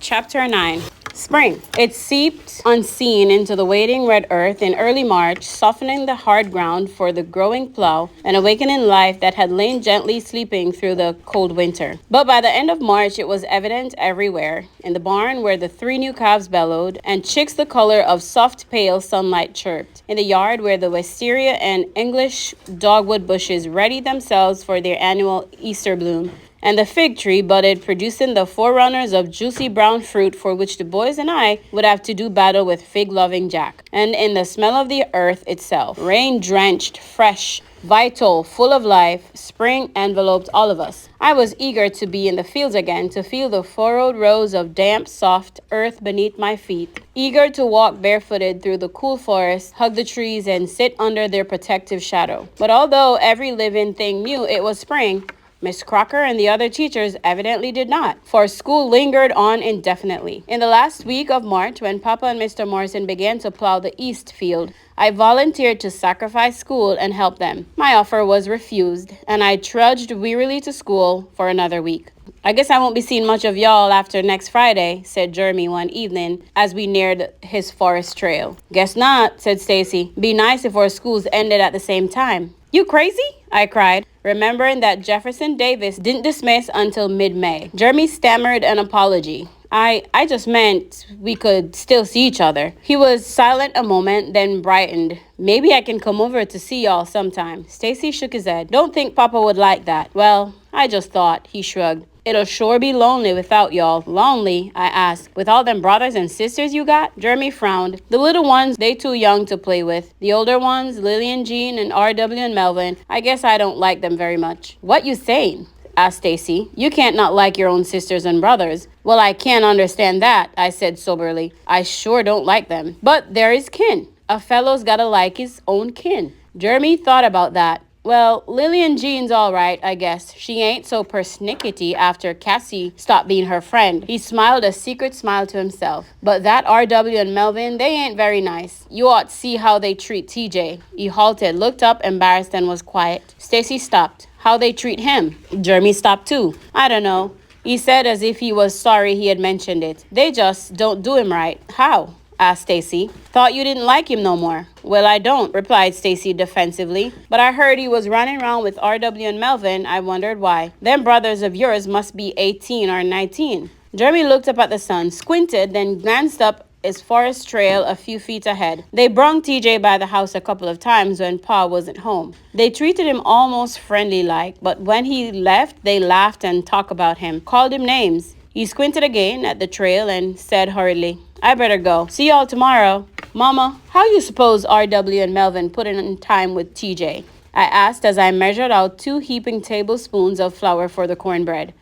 Chapter 9. Spring. It seeped unseen into the waiting red earth in early March, softening the hard ground for the growing plow and awakening life that had lain gently sleeping through the cold winter. But by the end of March, it was evident everywhere. In the barn where the 3 new calves bellowed and chicks the color of soft pale sunlight chirped. In the yard where the wisteria and English dogwood bushes readied themselves for their annual Easter bloom. And the fig tree budded, producing the forerunners of juicy brown fruit for which the boys and I would have to do battle with fig-loving Jack. And in the smell of the earth itself, rain-drenched, fresh, vital, full of life, spring enveloped all of us. I was eager to be in the fields again, to feel the furrowed rows of damp, soft earth beneath my feet. Eager to walk barefooted through the cool forest, hug the trees, and sit under their protective shadow. But although every living thing knew it was spring, Miss Crocker and the other teachers evidently did not, for school lingered on indefinitely. In the last week of March, when Papa and Mr. Morrison began to plow the east field, I volunteered to sacrifice school and help them. My offer was refused, and I trudged wearily to school for another week. "I guess I won't be seeing much of y'all after next Friday," said Jeremy one evening as we neared his forest trail. "Guess not," said Stacy. "Be nice if our schools ended at the same time." "You crazy?" I cried, remembering that Jefferson Davis didn't dismiss until mid-May. Jeremy stammered an apology. I just meant we could still see each other." He was silent a moment, then brightened. "Maybe I can come over to see y'all sometime." Stacy shook his head. "Don't think Papa would like that." "Well, I just thought," he shrugged. "It'll sure be lonely without y'all." "Lonely?" I asked. "With all them brothers and sisters you got?" Jeremy frowned. "The little ones, they too young to play with. The older ones, Lily and Jean and R.W. and Melvin, I guess I don't like them very much." "What you saying?" asked Stacy. "You can't not like your own sisters and brothers." "Well, I can't understand that," I said soberly. "I sure don't like them. But there is kin. A fellow's gotta like his own kin." Jeremy thought about that. "Well, Lily and Jean's all right, I guess. She ain't so persnickety after Cassie stopped being her friend." He smiled a secret smile to himself. "But that R.W. and Melvin, they ain't very nice. You ought to see how they treat TJ." He halted, looked up, embarrassed, and was quiet. Stacy stopped. "How they treat him?" Jeremy stopped too. "I don't know," he said as if he was sorry he had mentioned it. "They just don't do him right." "How?" asked Stacy. "Thought you didn't like him no more." "Well, I don't," replied Stacy defensively. "But I heard he was running around with R.W. and Melvin. I wondered why. Them brothers of yours must be 18 or 19. Jeremy looked up at the sun, squinted, then glanced up his forest trail a few feet ahead. "They brung TJ by the house a couple of times when Pa wasn't home. They treated him almost friendly-like, but when he left, they laughed and talked about him, called him names." He squinted again at the trail and said hurriedly, "I better go. See y'all tomorrow." "Mama, how you suppose R.W. and Melvin put in time with TJ?" I asked as I measured out 2 heaping tablespoons of flour for the cornbread.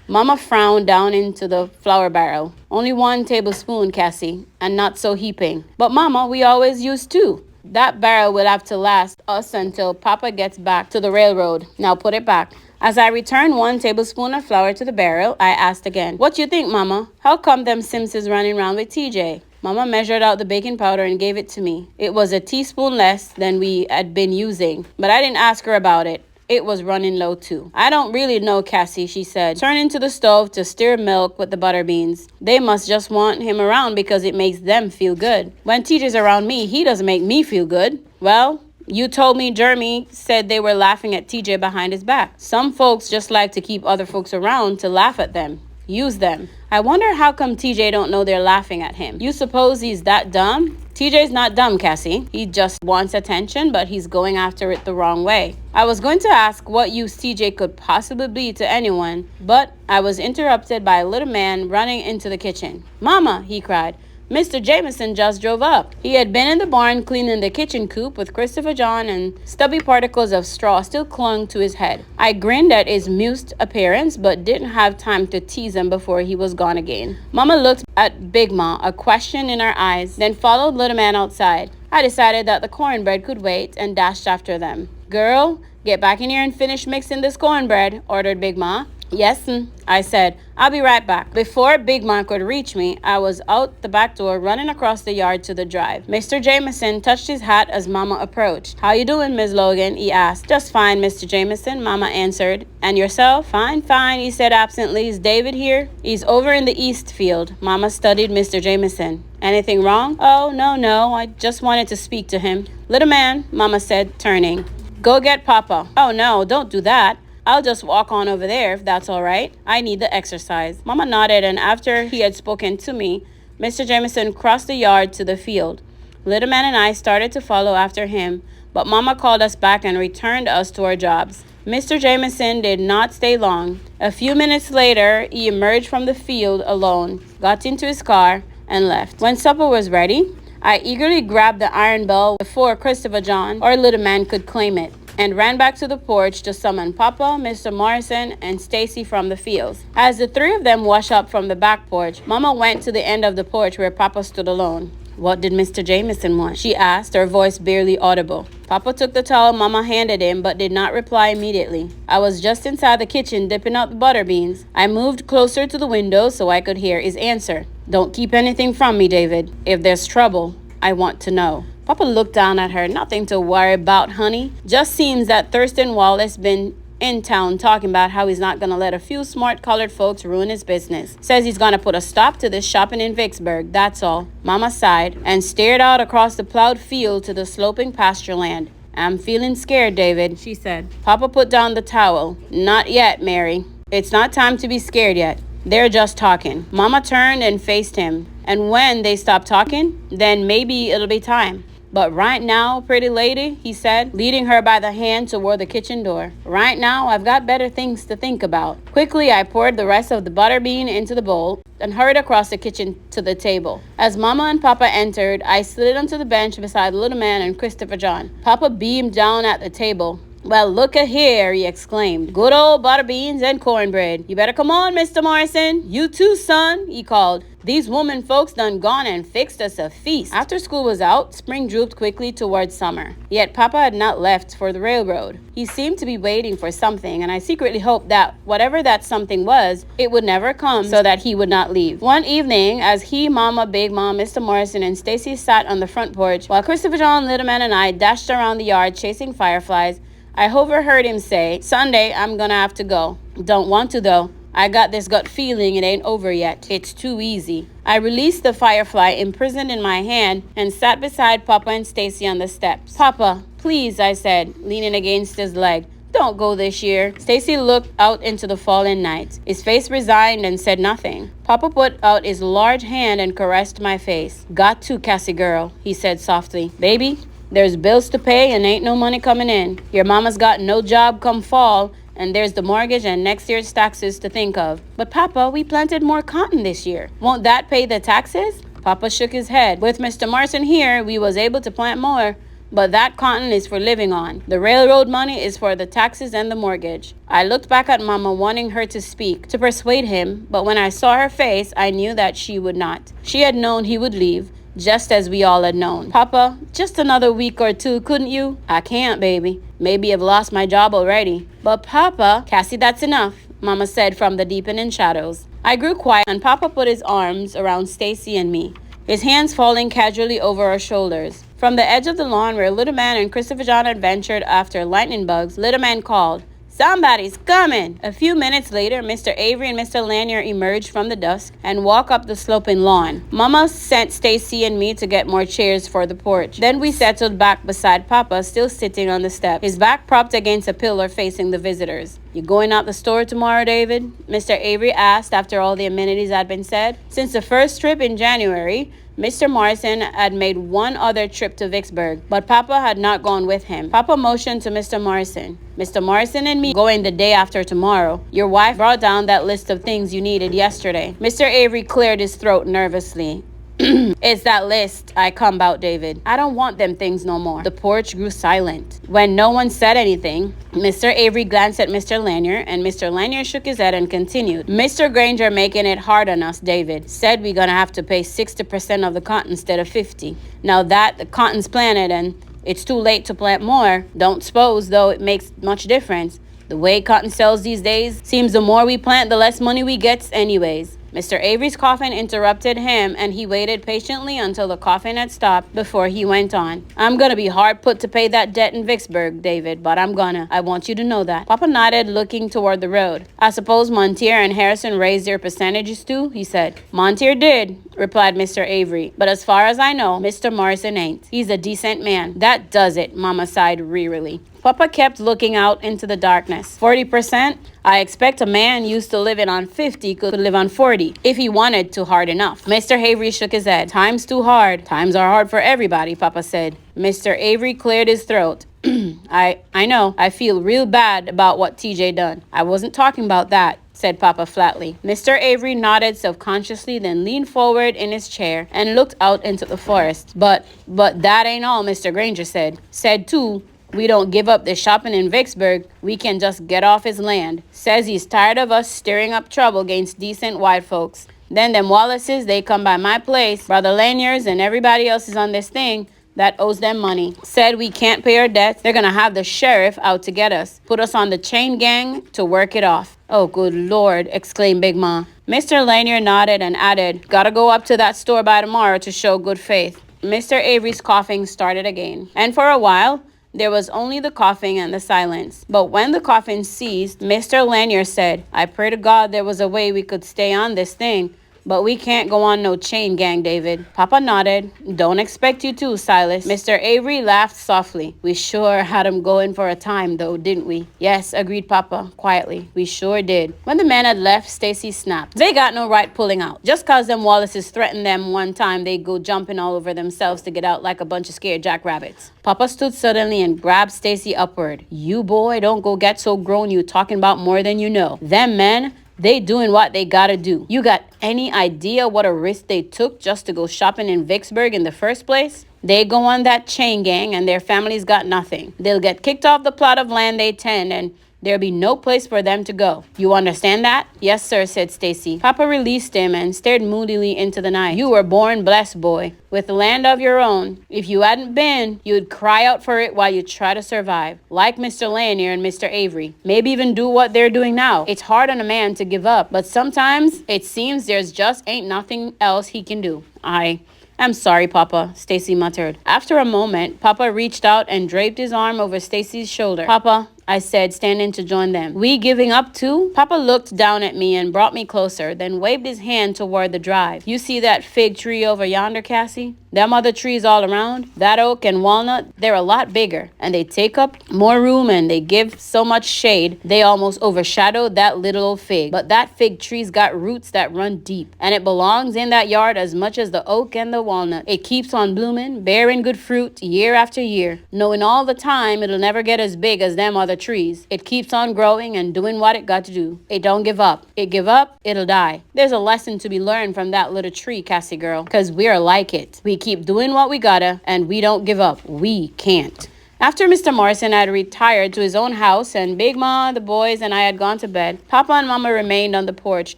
Mama frowned down into the flour barrel. "Only 1 tablespoon, Cassie, and not so heaping." "But Mama, we always use 2. That barrel will have to last us until Papa gets back to the railroad. Now put it back." As I returned 1 tablespoon of flour to the barrel, I asked again, "What you think, Mama? How come them Sims is running around with TJ?" Mama measured out the baking powder and gave it to me. It was a teaspoon less than we had been using, but I didn't ask her about it. It was running low too. "I don't really know, Cassie," she said, turning to the stove to stir milk with the butter beans. "They must just want him around because it makes them feel good. When TJ's around me, he doesn't make me feel good." "Well, you told me Jeremy said they were laughing at TJ behind his back. Some folks just like to keep other folks around to laugh at them. Use them. I wonder how come TJ don't know they're laughing at him. You suppose he's that dumb?" "TJ's not dumb, Cassie. He just wants attention, but he's going after it the wrong way." I was going to ask what use TJ could possibly be to anyone, but I was interrupted by a little man running into the kitchen. "Mama," he cried. "Mr. Jameson just drove up." He had been in the barn cleaning the kitchen coop with Christopher John, and stubby particles of straw still clung to his head. I grinned at his mused appearance, but didn't have time to tease him before he was gone again. Mama looked at Big Ma, a question in her eyes, then followed Little Man outside. I decided that the cornbread could wait and dashed after them. "Girl, get back in here and finish mixing this cornbread," ordered Big Ma. Yes'm, I said. I'll be right back. Before Big Man could reach me, I was out the back door running across the yard to the drive. Mr. Jameson touched his hat as Mama approached. How you doing, Miss Logan? He asked. Just fine, Mr. Jameson, Mama answered. And yourself? Fine, fine, he said absently. Is David here? He's over in the east field. Mama studied Mr. Jameson. Anything wrong? Oh, no, I just wanted to speak to him. Little man, Mama said, turning. Go get Papa. Oh, no, don't do that. I'll just walk on over there if that's all right. I need the exercise. Mama nodded, and after he had spoken to me, Mr. Jameson crossed the yard to the field. Little man and I started to follow after him, but Mama called us back and returned us to our jobs. Mr. Jameson did not stay long. A few minutes later, he emerged from the field alone, got into his car, and left. When supper was ready, I eagerly grabbed the iron bell before Christopher John or Little Man could claim it, and ran back to the porch to summon Papa, Mr. Morrison, and Stacy from the fields. As the three of them washed up from the back porch, Mama went to the end of the porch where Papa stood alone. What did Mr. Jameson want? She asked, her voice barely audible. Papa took the towel Mama handed him, but did not reply immediately. I was just inside the kitchen dipping out the butter beans. I moved closer to the window so I could hear his answer. Don't keep anything from me, David. If there's trouble, I want to know. Papa looked down at her. Nothing to worry about, honey. Just seems that Thurston Wallace been in town talking about how he's not going to let a few smart colored folks ruin his business. Says he's going to put a stop to this shopping in Vicksburg, that's all. Mama sighed and stared out across the plowed field to the sloping pasture land. I'm feeling scared, David, she said. Papa put down the towel. Not yet, Mary. It's not time to be scared yet. They're just talking. Mama turned and faced him. And when they stop talking, then maybe it'll be time. But right now, pretty lady, he said, leading her by the hand toward the kitchen door. Right now, I've got better things to think about. Quickly, I poured the rest of the butter bean into the bowl and hurried across the kitchen to the table. As Mama and Papa entered, I slid onto the bench beside the little man and Christopher John. Papa beamed down at the table. Well, look at here, he exclaimed. Good old butter beans and cornbread. You better come on, Mr. Morrison. You too, son, he called. These woman folks done gone and fixed us a feast. After school was out, spring drooped quickly towards summer. Yet Papa had not left for the railroad. He seemed to be waiting for something, and I secretly hoped that whatever that something was, it would never come so that he would not leave. One evening, as he, Mama, Big Mom, Mr. Morrison, and Stacy sat on the front porch, while Christopher John, Little Man, and I dashed around the yard chasing fireflies, I overheard him say, Sunday, I'm gonna have to go. Don't want to, though. I got this gut feeling it ain't over yet. It's too easy. I released the firefly imprisoned in my hand and sat beside Papa and Stacy on the steps. Papa, please, I said, leaning against his leg. Don't go this year. Stacy looked out into the fallen night. His face resigned and said nothing. Papa put out his large hand and caressed my face. Got to, Cassie girl, he said softly. Baby, there's bills to pay and ain't no money coming in. Your mama's got no job come fall, and there's the mortgage and next year's taxes to think of. But Papa, we planted more cotton this year. Won't that pay the taxes? Papa shook his head. With Mr. Morrison here, we was able to plant more, but that cotton is for living on. The railroad money is for the taxes and the mortgage. I looked back at Mama, wanting her to speak, to persuade him, but when I saw her face, I knew that she would not. She had known he would leave, just as we all had known. Papa, just another week or two, couldn't you? I can't, baby. Maybe I've lost my job already. But Papa, Cassie, that's enough, Mama said from the deepening shadows. I grew quiet, and Papa put his arms around Stacy and me, his hands falling casually over our shoulders. From the edge of the lawn where Little Man and Christopher John had ventured after lightning bugs, Little Man called, Somebody's coming! A few minutes later, Mr. Avery and Mr. Lanier emerged from the dusk and walked up the sloping lawn. Mama sent Stacy and me to get more chairs for the porch. Then we settled back beside Papa, still sitting on the step, his back propped against a pillar facing the visitors. You going out the store tomorrow, David? Mr. Avery asked after all the amenities had been said. Since the first trip in January, Mr. Morrison had made one other trip to Vicksburg, but Papa had not gone with him. Papa motioned to Mr. Morrison. Mr. Morrison and me going the day after tomorrow. Your wife brought down that list of things you needed yesterday. Mr. Avery cleared his throat nervously. It's that list I come about, David. I don't want them things no more. The porch grew silent. When no one said anything, Mr. Avery glanced at Mr. Lanier, and Mr. Lanier shook his head and continued. Mr. Granger making it hard on us, David. Said we're gonna have to pay 60% of the cotton instead of 50. Now that the cotton's planted and it's too late to plant more, don't suppose, though, it makes much difference. The way cotton sells these days, seems the more we plant, the less money we get anyways. Mr. Avery's coughing interrupted him, and he waited patiently until the coughing had stopped before he went on. I'm gonna be hard put to pay that debt in Vicksburg, David, but I'm gonna. I want you to know that. Papa nodded, looking toward the road. I suppose Montier and Harrison raised their percentages too, he said. Montier did, replied Mr. Avery, but as far as I know, Mr. Morrison ain't. He's a decent man. That does it, Mama sighed wearily. Papa kept looking out into the darkness. 40%? I expect a man used to living on 50 could live on 40 if he wanted to hard enough. Mr. Avery shook his head. Time's too hard. Times are hard for everybody, Papa said. Mr. Avery cleared his throat. I know. I feel real bad about what TJ done. I wasn't talking about that, said Papa flatly. Mr. Avery nodded self-consciously, then leaned forward in his chair and looked out into the forest. But that ain't all, Mr. Granger said. Said too, we don't give up the shopping in Vicksburg. We can just get off his land. Says he's tired of us stirring up trouble against decent white folks. Then them Wallaces, they come by my place. Brother Lanier's and everybody else is on this thing that owes them money. Said we can't pay our debts. They're gonna have the sheriff out to get us. Put us on the chain gang to work it off. Oh, good Lord, exclaimed Big Ma. Mr. Lanier nodded and added, gotta go up to that store by tomorrow to show good faith. Mr. Avery's coughing started again. And for a while, there was only the coughing and the silence. But when the coughing ceased, Mr. Lanier said, I pray to God there was a way we could stay on this thing. But we can't go on no chain gang, David. Papa nodded. Don't expect you to, Silas. Mr. Avery laughed softly. We sure had him going for a time, though, didn't we? Yes, agreed Papa, quietly. We sure did. When the men had left, Stacy snapped. They got no right pulling out. Just cause them Wallaces threatened them one time, they go jumping all over themselves to get out like a bunch of scared jackrabbits. Papa stood suddenly and grabbed Stacy upward. You boy, don't go get so grown you talking about more than you know. Them men, they doing what they gotta do. You got any idea what a risk they took just to go shopping in Vicksburg in the first place? They go on that chain gang and their families got nothing. They'll get kicked off the plot of land they tend and there'll be no place for them to go. You understand that? Yes, sir, said Stacy. Papa released him and stared moodily into the night. You were born blessed, boy, with land of your own. If you hadn't been, you'd cry out for it while you try to survive. Like Mr. Lanier and Mr. Avery. Maybe even do what they're doing now. It's hard on a man to give up, but sometimes it seems there's just ain't nothing else he can do. I'm sorry, Papa, Stacy muttered. After a moment, Papa reached out and draped his arm over Stacy's shoulder. Papa, I said, standing to join them. We giving up too? Papa looked down at me and brought me closer, then waved his hand toward the drive. You see that fig tree over yonder, Cassie? Them other trees all around, that oak and walnut, they're a lot bigger, and they take up more room and they give so much shade, they almost overshadow that little old fig. But that fig tree's got roots that run deep, and it belongs in that yard as much as the oak and the walnut. It keeps on blooming, bearing good fruit year after year, knowing all the time it'll never get as big as them other trees. It keeps on growing and doing what it got to do. It don't give up. It give up, it'll die. There's a lesson to be learned from that little tree, Cassie girl, because we're like it. We keep doing what we gotta, and we don't give up. We can't. After Mr. Morrison had retired to his own house and Big Ma, the boys, and I had gone to bed, Papa and Mama remained on the porch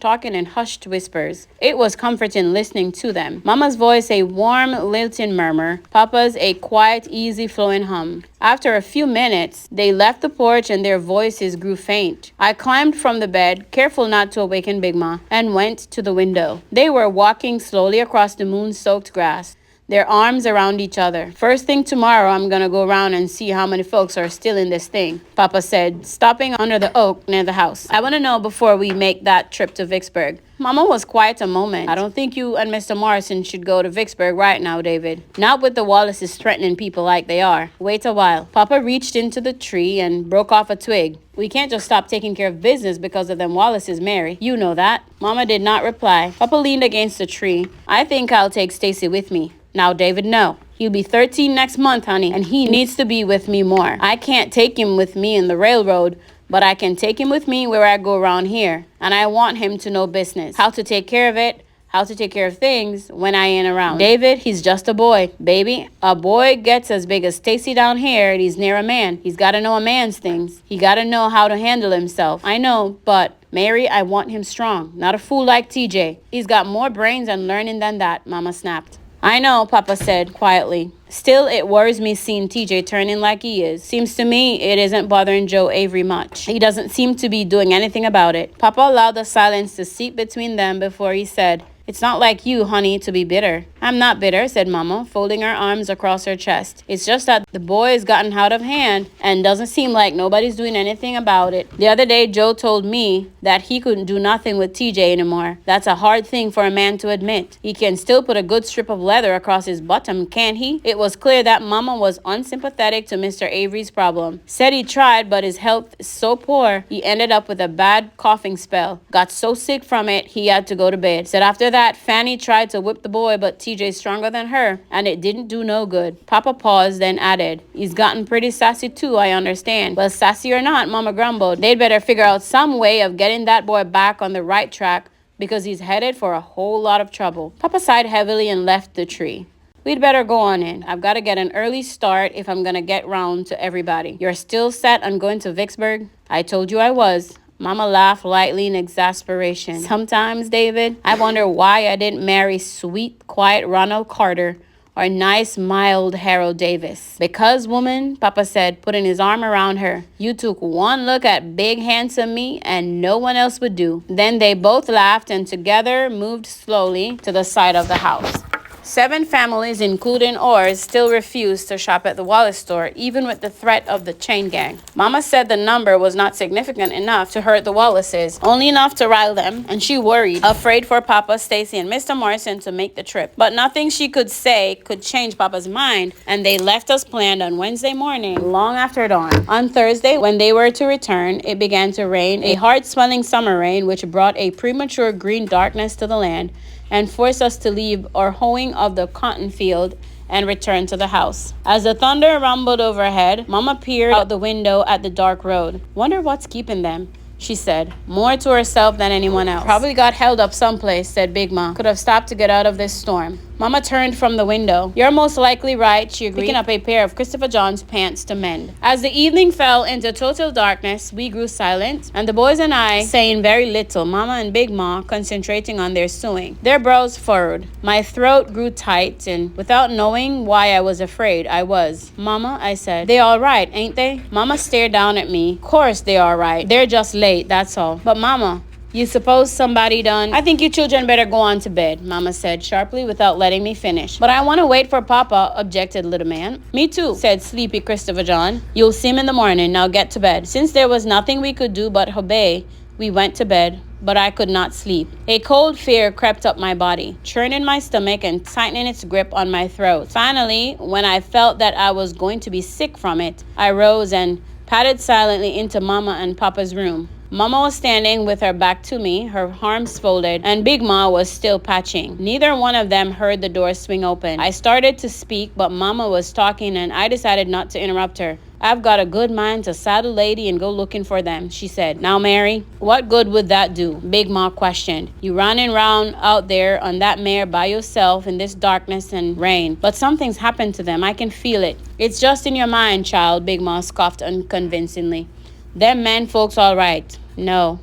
talking in hushed whispers. It was comforting listening to them. Mama's voice a warm, lilting murmur, Papa's a quiet, easy-flowing hum. After a few minutes, they left the porch and their voices grew faint. I climbed from the bed, careful not to awaken Big Ma, and went to the window. They were walking slowly across the moon-soaked grass, their arms around each other. First thing tomorrow, I'm gonna go around and see how many folks are still in this thing, Papa said, stopping under the oak near the house. I want to know before we make that trip to Vicksburg. Mama was quiet a moment. I don't think you and Mr. Morrison should go to Vicksburg right now, David. Not with the Wallaces threatening people like they are. Wait a while. Papa reached into the tree and broke off a twig. We can't just stop taking care of business because of them Wallaces, Mary. You know that. Mama did not reply. Papa leaned against the tree. I think I'll take Stacy with me. Now, David, no. He'll be 13 next month, honey, and he needs to be with me more. I can't take him with me in the railroad, but I can take him with me where I go around here. And I want him to know business, how to take care of it, how to take care of things when I ain't around. David, he's just a boy, baby. A boy gets as big as Stacy down here and he's near a man. He's got to know a man's things. He got to know how to handle himself. I know, but Mary, I want him strong, not a fool like TJ. He's got more brains and learning than that, Mama snapped. I know, Papa said quietly. Still, it worries me seeing TJ turning like he is. Seems to me it isn't bothering Joe Avery much. He doesn't seem to be doing anything about it. Papa allowed the silence to seep between them before he said, "It's not like you, honey, to be bitter." "I'm not bitter," said Mama, folding her arms across her chest. "It's just that the boy's gotten out of hand and doesn't seem like nobody's doing anything about it. The other day, Joe told me that he couldn't do nothing with TJ anymore. That's a hard thing for a man to admit. He can still put a good strip of leather across his bottom, can't he?" It was clear that Mama was unsympathetic to Mr. Avery's problem. Said he tried, but his health is so poor, he ended up with a bad coughing spell. Got so sick from it, he had to go to bed. Said after that, Fanny tried to whip the boy, but TJ's stronger than her, and it didn't do no good. Papa paused, then added, "He's gotten pretty sassy too, I understand." Well, sassy or not, Mama grumbled, they'd better figure out some way of getting that boy back on the right track, because he's headed for a whole lot of trouble. Papa sighed heavily and left the tree. "We'd better go on in. I've got to get an early start if I'm going to get round to everybody." "You're still set on going to Vicksburg?" "I told you I was." Mama laughed lightly in exasperation. "Sometimes, David, I wonder why I didn't marry sweet, quiet Ronald Carter or nice, mild Harold Davis." "Because, woman," Papa said, putting his arm around her, "you took one look at big, handsome me and no one else would do." Then they both laughed and together moved slowly to the side of the house. 7 families, including ours, still refused to shop at the Wallace store, even with the threat of the chain gang. Mama said the number was not significant enough to hurt the Wallaces, only enough to rile them, and she worried, afraid for Papa, Stacy, and Mr. Morrison to make the trip. But nothing she could say could change Papa's mind, and they left us planned on Wednesday morning, long after dawn. On Thursday, when they were to return, it began to rain, a hard-swelling summer rain, which brought a premature green darkness to the land, and forced us to leave our hoeing of the cotton field and return to the house. As the thunder rumbled overhead, Mama peered out the window at the dark road. "Wonder what's keeping them," she said, more to herself than anyone else. "Probably got held up someplace," said Big Ma. "Could have stopped to get out of this storm." Mama turned from the window. "You're most likely right," she agreed, picking up a pair of Christopher John's pants to mend. As the evening fell into total darkness, we grew silent, and the boys and I saying very little, Mama and Big Ma concentrating on their sewing, their brows furrowed. My throat grew tight, and without knowing why I was afraid, I was. "Mama," I said, "they all right, ain't they?" Mama stared down at me. "Course they all right. They're just late, that's all." "But Mama, you suppose somebody done—" "I think you children better go on to bed," Mama said sharply without letting me finish. "But I want to wait for Papa," objected little man. "Me too," said sleepy Christopher John. "You'll see him in the morning. Now get to bed." Since there was nothing we could do but obey, we went to bed, but I could not sleep. A cold fear crept up my body, churning my stomach and tightening its grip on my throat. Finally, when I felt that I was going to be sick from it, I rose and padded silently into Mama and Papa's room. Mama was standing with her back to me, her arms folded, and Big Ma was still patching. Neither one of them heard the door swing open. I started to speak, but Mama was talking and I decided not to interrupt her. "I've got a good mind to saddle Lady and go looking for them," she said. "Now, Mary, what good would that do?" Big Ma questioned. "You running round out there on that mare by yourself in this darkness and rain. But something's happened to them. I can feel it." "It's just in your mind, child," Big Ma scoffed unconvincingly. "Them men folks all right." No,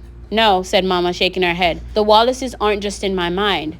said Mama, shaking her head. "The Wallaces aren't just in my mind.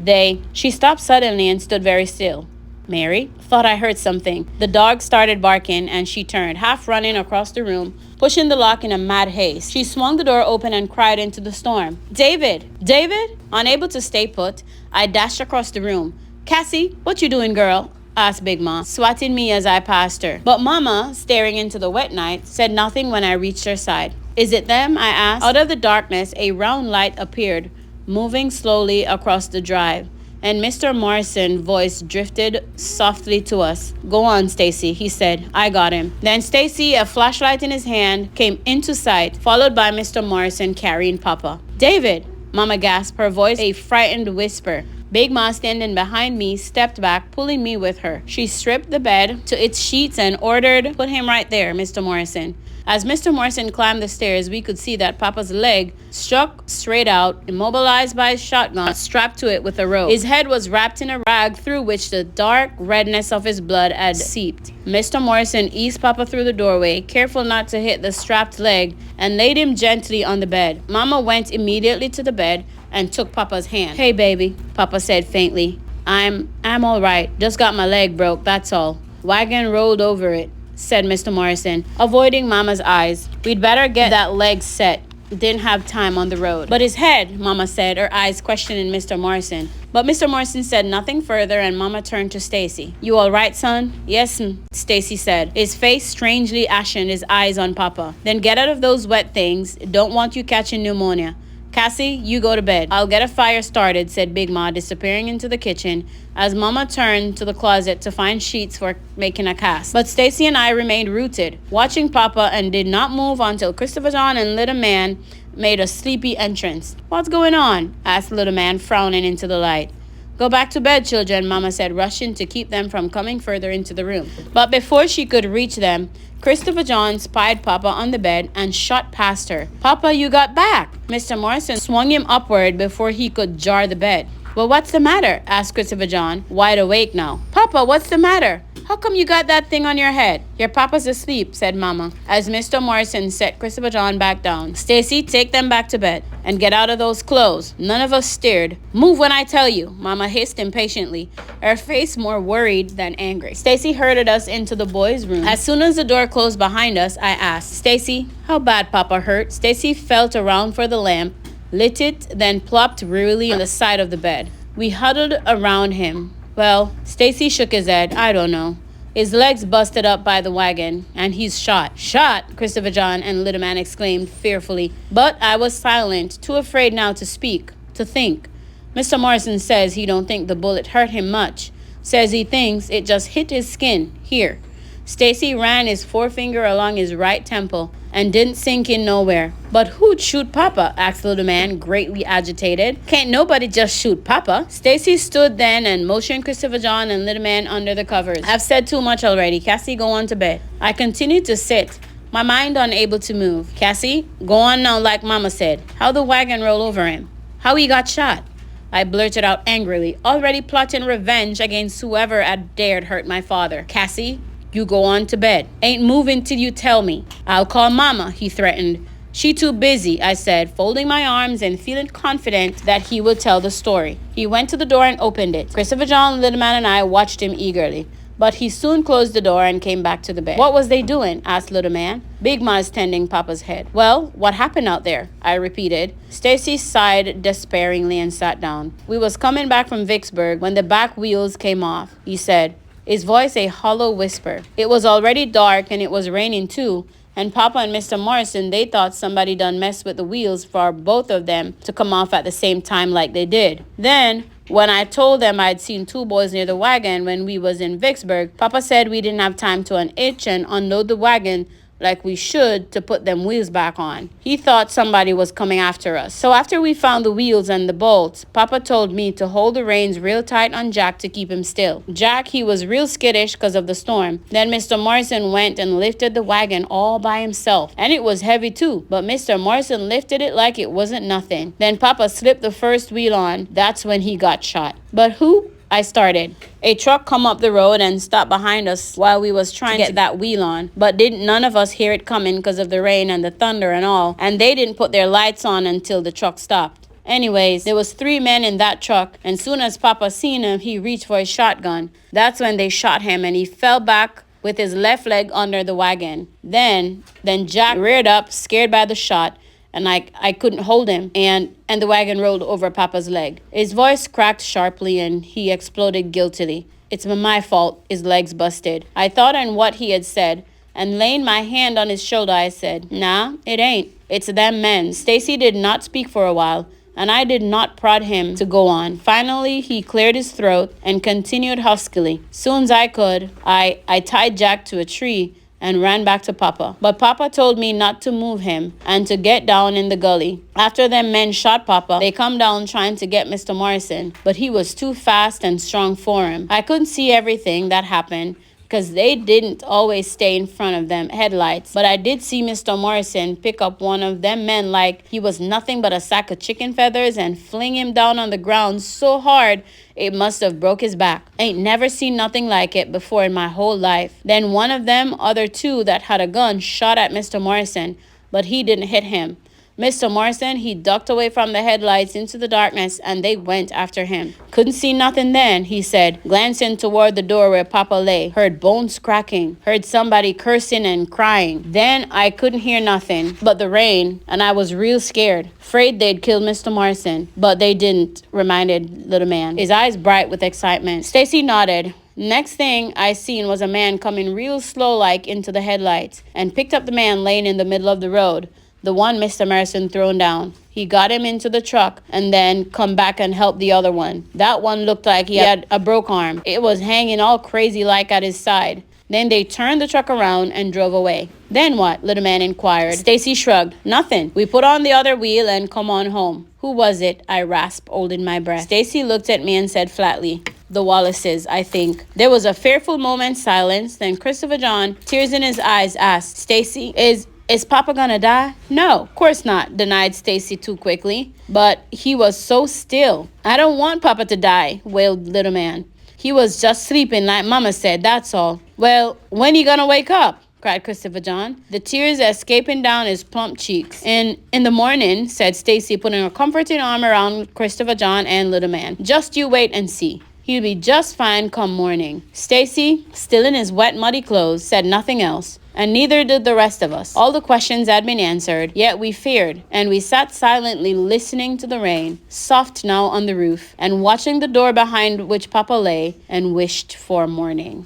She stopped suddenly and stood very still. "Mary, thought I heard something." The dog started barking and she turned, half running across the room, pushing the lock in a mad haste. She swung the door open and cried into the storm. David! David!" Unable to stay put, I dashed across the room. "Cassie, what you doing, girl?" asked Big Ma, swatting me as I passed her. But Mama, staring into the wet night, said nothing when I reached her side. "Is it them?" I asked. Out of the darkness, a round light appeared, moving slowly across the drive, and Mr. Morrison's voice drifted softly to us. "Go on, Stacy," he said. "I got him." Then Stacy, a flashlight in his hand, came into sight, followed by Mr. Morrison carrying Papa. "David!" Mama gasped, her voice a frightened whisper. Big Ma, standing behind me, stepped back, pulling me with her. She stripped the bed to its sheets and ordered, "Put him right there, Mr. Morrison." As Mr. Morrison climbed the stairs, we could see that Papa's leg struck straight out, immobilized by his shotgun strapped to it with a rope. His head was wrapped in a rag through which the dark redness of his blood had seeped. Mr. Morrison eased Papa through the doorway, careful not to hit the strapped leg, and laid him gently on the bed. Mama went immediately to the bed and took Papa's hand. "Hey, baby," Papa said faintly. I'm all right. Just got my leg broke, that's all. Wagon rolled over it, said Mr. Morrison, avoiding Mama's eyes. We'd better get that leg set. Didn't have time on the road. But his head, Mama said, her eyes questioning Mr. Morrison. But Mr. Morrison said nothing further, and Mama turned to Stacy. You all right, son? Yes, Stacy said, his face strangely ashen, his eyes on Papa. Then get out of those wet things. Don't want you catching pneumonia. Cassie, you go to bed. I'll get a fire started, said Big Ma, disappearing into the kitchen as Mama turned to the closet to find sheets for making a cast. But Stacy and I remained rooted, watching Papa, and did not move until Christopher John and Little Man made a sleepy entrance. What's going on? Asked Little Man, frowning into the light. Go back to bed, children, Mama said, rushing to keep them from coming further into the room. But before she could reach them, Christopher John spied Papa on the bed and shot past her. Papa, you got back! Mr. Morrison swung him upward before he could jar the bed. Well, what's the matter? Asked Christopher John, wide awake now. Papa, what's the matter? How come you got that thing on your head? Your papa's asleep, said Mama, as Mr. Morrison set Christopher John back down. Stacy, take them back to bed and get out of those clothes. None of us stirred. Move when I tell you, Mama hissed impatiently, her face more worried than angry. Stacy herded us into the boys' room. As soon as the door closed behind us, I asked, Stacy, how bad Papa hurt? Stacy felt around for the lamp, lit it, then plopped wearily on the side of the bed. We huddled around him. Well, Stacy shook his head. I don't know. His legs busted up by the wagon, and he's shot. Shot, Christopher John and Little Man exclaimed fearfully. But I was silent, too afraid now to speak, to think. Mr. Morrison says he don't think the bullet hurt him much. Says he thinks it just hit his skin, here. Stacy ran his forefinger along his right temple and didn't sink in nowhere. But who'd shoot Papa? Asked Little Man, greatly agitated. Can't nobody just shoot Papa. Stacy stood then and motioned Christopher John and Little Man under the covers. I've said too much already. Cassie, go on to bed. I continued to sit, my mind unable to move. Cassie, go on now like Mama said. How the wagon roll over him? How he got shot? I blurted out angrily, already plotting revenge against whoever had dared hurt my father. Cassie, you go on to bed. Ain't moving till you tell me. I'll call Mama, he threatened. She too busy, I said, folding my arms and feeling confident that he would tell the story. He went to the door and opened it. Christopher John, Little Man, and I watched him eagerly. But he soon closed the door and came back to the bed. What was they doing? Asked Little Man. Big Ma's tending Papa's head. Well, what happened out there? I repeated. Stacy sighed despairingly and sat down. We was coming back from Vicksburg when the back wheels came off, he said, his voice a hollow whisper. It was already dark and it was raining too, and Papa and Mr. Morrison, they thought somebody done messed with the wheels for both of them to come off at the same time like they did. Then, when I told them I'd seen two boys near the wagon when we was in Vicksburg, Papa said we didn't have time to unhitch and unload the wagon like we should to put them wheels back on. He thought somebody was coming after us. So after we found the wheels and the bolts, Papa told me to hold the reins real tight on Jack to keep him still. Jack, he was real skittish because of the storm. Then Mr. Morrison went and lifted the wagon all by himself. And it was heavy too, but Mr. Morrison lifted it like it wasn't nothing. Then Papa slipped the first wheel on. That's when he got shot. But who? I started. A truck come up the road and stopped behind us while we was trying to get that wheel on. But didn't none of us hear it coming because of the rain and the thunder and all. And they didn't put their lights on until the truck stopped. Anyways, there was 3 men in that truck. And soon as Papa seen him, he reached for his shotgun. That's when they shot him and he fell back with his left leg under the wagon. Then Jack reared up, scared by the shot. And I couldn't hold him, and the wagon rolled over Papa's leg. His voice cracked sharply, and he exploded guiltily. It's my fault, his legs busted. I thought on what he had said, and laying my hand on his shoulder, I said, Nah, it ain't. It's them men. Stacy did not speak for a while, and I did not prod him to go on. Finally, he cleared his throat and continued huskily. Soon as I could, I tied Jack to a tree and ran back to Papa. But Papa told me not to move him and to get down in the gully. After them men shot Papa, they come down trying to get Mr. Morrison, but he was too fast and strong for him. I couldn't see everything that happened because they didn't always stay in front of them headlights. But I did see Mr. Morrison pick up one of them men like he was nothing but a sack of chicken feathers and fling him down on the ground so hard it must have broke his back. Ain't never seen nothing like it before in my whole life. Then one of them other 2 that had a gun shot at Mr. Morrison, but he didn't hit him. Mr. Morrison, he ducked away from the headlights into the darkness, and they went after him. Couldn't see nothing then, he said, glancing toward the door where Papa lay. Heard bones cracking, heard somebody cursing and crying. Then I couldn't hear nothing but the rain, and I was real scared. Afraid they'd killed Mr. Morrison, but they didn't, reminded little man, his eyes bright with excitement. Stacy nodded. Next thing I seen was a man coming real slow like into the headlights, and picked up the man laying in the middle of the road, the one Mr. Morrison thrown down. He got him into the truck and then come back and helped the other one. That one looked like he had a broke arm. It was hanging all crazy like at his side. Then they turned the truck around and drove away. Then what? Little man inquired. Stacy shrugged. Nothing. We put on the other wheel and come on home. Who was it? I rasped, holding my breath. Stacy looked at me and said flatly, the Wallaces, I think. There was a fearful moment's silence. Then Christopher John, tears in his eyes, asked, Stacy, is Papa gonna die? No, of course not, denied Stacy too quickly. But he was so still. I don't want Papa to die, wailed little man. He was just sleeping like Mama said, that's all. Well, when you gonna wake up? Cried Christopher John, the tears escaping down his plump cheeks. In the morning, said Stacy, putting a comforting arm around Christopher John and little man. Just you wait and see. He'll be just fine come morning. Stacy, still in his wet, muddy clothes, said nothing else, and neither did the rest of us. All the questions had been answered, yet we feared, and we sat silently listening to the rain, soft now on the roof, and watching the door behind which Papa lay, and wished for morning.